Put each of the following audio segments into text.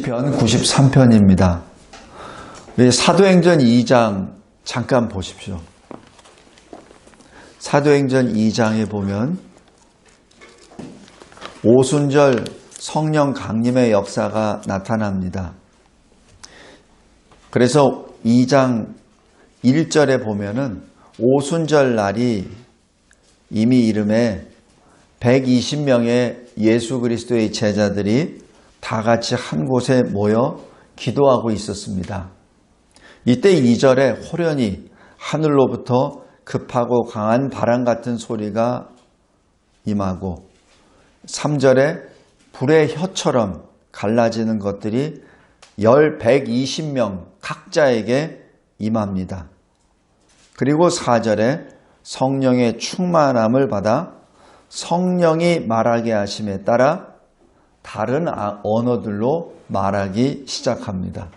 시편 93편입니다. 사도행전 2장 잠깐 보십시오. 사도행전 2장에 보면 오순절 성령 강림의 역사가 나타납니다. 그래서 2장 1절에 보면은 오순절 날이 이미 이름에 120명의 예수 그리스도의 제자들이 다 같이 한 곳에 모여 기도하고 있었습니다. 이때 2절에 호련히 하늘로부터 급하고 강한 바람 같은 소리가 임하고 3절에 불의 혀처럼 갈라지는 것들이 120명 각자에게 임합니다. 그리고 4절에 성령의 충만함을 받아 성령이 말하게 하심에 따라 다른 언어들로 말하기 시작합니다.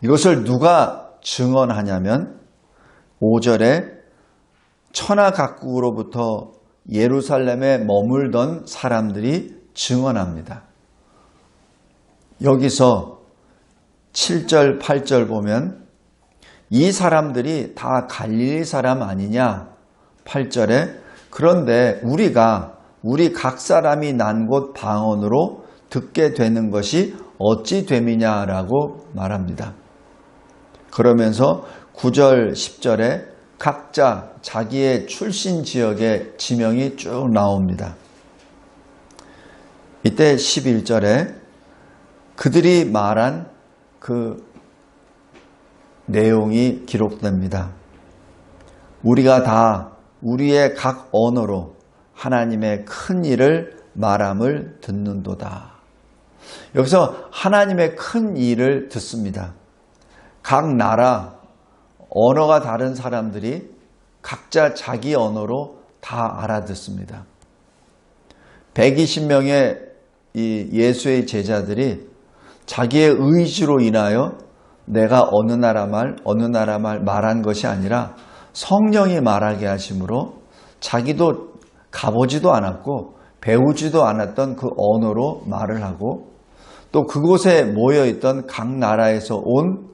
이것을 누가 증언하냐면 5절에 천하 각국으로부터 예루살렘에 머물던 사람들이 증언합니다. 여기서 7절, 8절 보면 이 사람들이 다 갈릴리 사람 아니냐? 8절에 그런데 우리 각 사람이 난 곳 방언으로 듣게 되는 것이 어찌 됨이냐라고 말합니다. 그러면서 9절, 10절에 각자 자기의 출신 지역의 지명이 쭉 나옵니다. 이때 11절에 그들이 말한 그 내용이 기록됩니다. 우리가 다 우리의 각 언어로 하나님의 큰 일을 말함을 듣는도다. 여기서 하나님의 큰 일을 듣습니다. 각 나라, 언어가 다른 사람들이 각자 자기 언어로 다 알아듣습니다. 120명의 이 예수의 제자들이 자기의 의지로 인하여 내가 어느 나라 말 말한 것이 아니라 성령이 말하게 하심으로 자기도 가보지도 않았고 배우지도 않았던 그 언어로 말을 하고 또 그곳에 모여있던 각 나라에서 온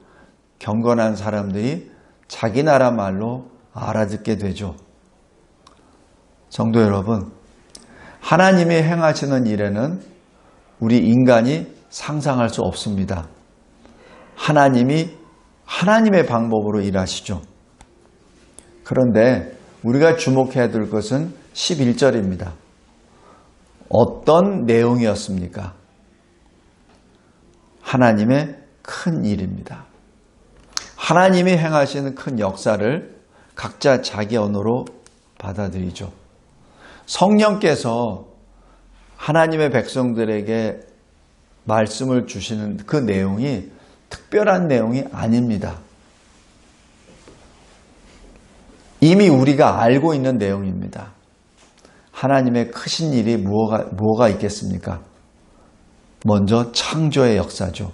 경건한 사람들이 자기 나라 말로 알아듣게 되죠. 성도 여러분, 하나님이 행하시는 일에는 우리 인간이 상상할 수 없습니다. 하나님이 하나님의 방법으로 일하시죠. 그런데 우리가 주목해야 될 것은 11절입니다. 어떤 내용이었습니까? 하나님의 큰 일입니다. 하나님이 행하시는 큰 역사를 각자 자기 언어로 받아들이죠. 성령께서 하나님의 백성들에게 말씀을 주시는 그 내용이 특별한 내용이 아닙니다. 이미 우리가 알고 있는 내용입니다. 하나님의 크신 일이 뭐가 있겠습니까? 먼저 창조의 역사죠.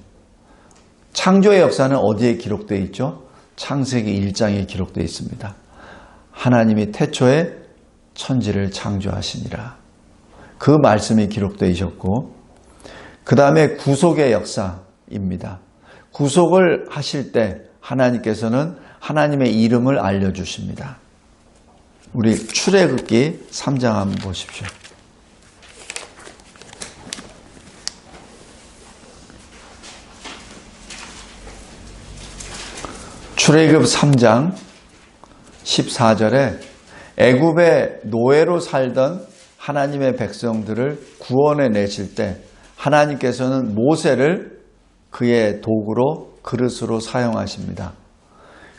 창조의 역사는 어디에 기록되어 있죠? 창세기 1장에 기록되어 있습니다. 하나님이 태초에 천지를 창조하시니라. 그 말씀이 기록되어 있었고 그 다음에 구속의 역사입니다. 구속을 하실 때 하나님께서는 하나님의 이름을 알려주십니다. 우리 출애굽기 3장 한번 보십시오. 출애굽 3장 14절에 애굽의 노예로 살던 하나님의 백성들을 구원해 내실 때 하나님께서는 모세를 그의 도구로 그릇으로 사용하십니다.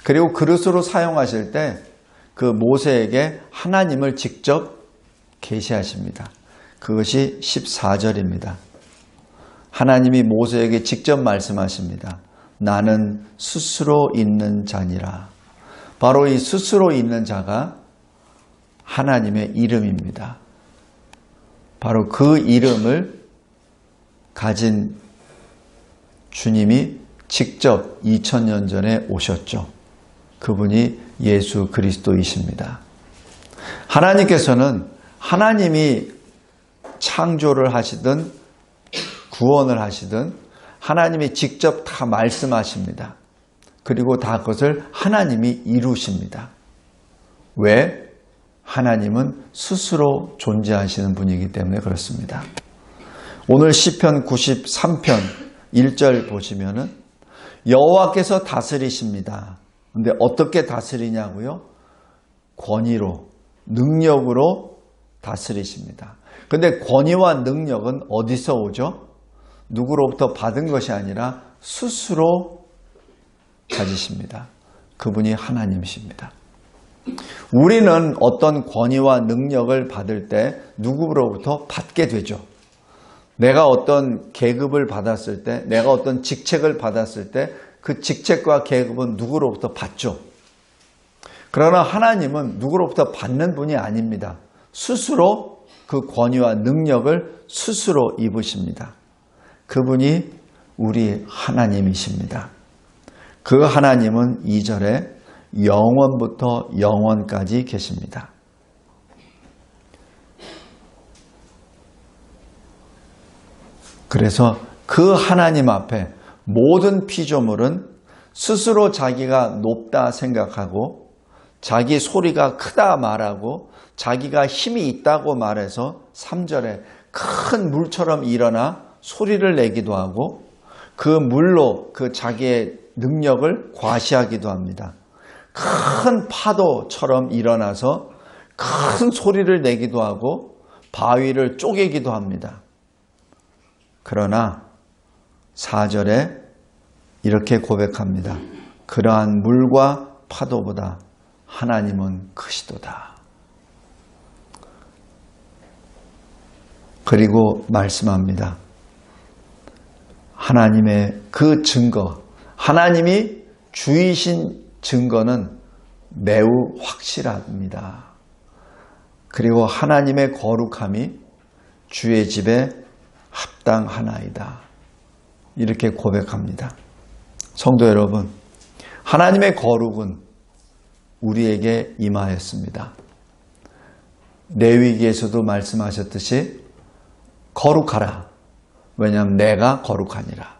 그리고 그릇으로 사용하실 때 그 모세에게 하나님을 직접 계시하십니다. 그것이 14절입니다. 하나님이 모세에게 직접 말씀하십니다. 나는 스스로 있는 자니라. 바로 이 스스로 있는 자가 하나님의 이름입니다. 바로 그 이름을 가진 주님이 직접 2000년 전에 오셨죠. 그분이 예수 그리스도이십니다. 하나님께서는 하나님이 창조를 하시든 구원을 하시든 하나님이 직접 다 말씀하십니다. 그리고 다 그것을 하나님이 이루십니다. 왜? 하나님은 스스로 존재하시는 분이기 때문에 그렇습니다. 오늘 시편 93편 1절 보시면은 여호와께서 다스리십니다. 근데 어떻게 다스리냐고요? 권위로, 능력으로 다스리십니다. 근데 권위와 능력은 어디서 오죠? 누구로부터 받은 것이 아니라 스스로 가지십니다. 그분이 하나님이십니다. 우리는 어떤 권위와 능력을 받을 때 누구로부터 받게 되죠. 내가 어떤 계급을 받았을 때, 내가 어떤 직책을 받았을 때 그 직책과 계급은 누구로부터 받죠. 그러나 하나님은 누구로부터 받는 분이 아닙니다. 스스로 그 권위와 능력을 스스로 입으십니다. 그분이 우리 하나님이십니다. 그 하나님은 2절에 영원부터 영원까지 계십니다. 그래서 그 하나님 앞에 모든 피조물은 스스로 자기가 높다 생각하고 자기 소리가 크다 말하고 자기가 힘이 있다고 말해서 3절에 큰 물처럼 일어나 소리를 내기도 하고 그 물로 그 자기의 능력을 과시하기도 합니다. 큰 파도처럼 일어나서 큰 소리를 내기도 하고 바위를 쪼개기도 합니다. 그러나 4절에 이렇게 고백합니다. 그러한 물과 파도보다 하나님은 크시도다. 그리고 말씀합니다. 하나님의 그 증거, 하나님이 주이신 증거는 매우 확실합니다. 그리고 하나님의 거룩함이 주의 집에 합당하나이다. 이렇게 고백합니다. 성도 여러분, 하나님의 거룩은 우리에게 임하였습니다. 레위기에서도 말씀하셨듯이 거룩하라. 왜냐하면 내가 거룩하니라.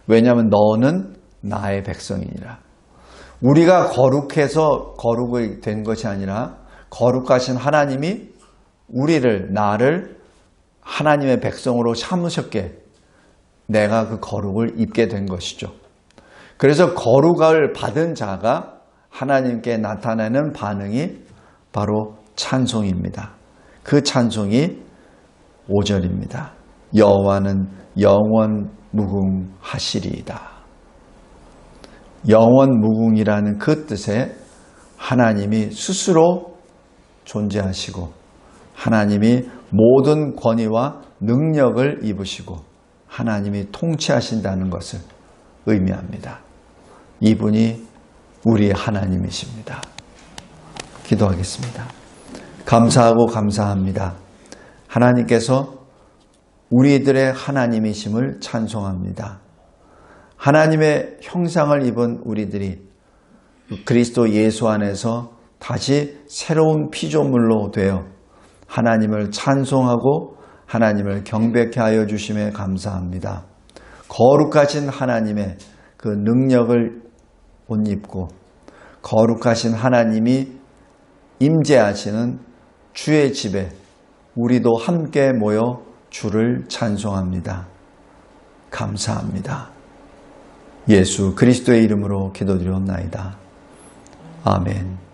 왜냐하면 너는 나의 백성이니라. 우리가 거룩해서 거룩이 된 것이 아니라 거룩하신 하나님이 우리를, 나를 하나님의 백성으로 삼으셨기에 내가 그 거룩을 입게 된 것이죠. 그래서 거룩을 받은 자가 하나님께 나타내는 반응이 바로 찬송입니다. 그 찬송이 5절입니다. 여호와는 영원 무궁하시리이다. 영원 무궁이라는 그 뜻에 하나님이 스스로 존재하시고 하나님이 모든 권위와 능력을 입으시고 하나님이 통치하신다는 것을 의미합니다. 이분이 우리의 하나님이십니다. 기도하겠습니다. 감사하고 감사합니다. 하나님께서 우리들의 하나님이심을 찬송합니다. 하나님의 형상을 입은 우리들이 그리스도 예수 안에서 다시 새로운 피조물로 되어 하나님을 찬송하고 하나님을 경배케 하여 주심에 감사합니다. 거룩하신 하나님의 그 능력을 옷 입고 거룩하신 하나님이 임재하시는 주의 집에 우리도 함께 모여 주를 찬송합니다. 감사합니다. 예수 그리스도의 이름으로 기도드리옵나이다. 아멘.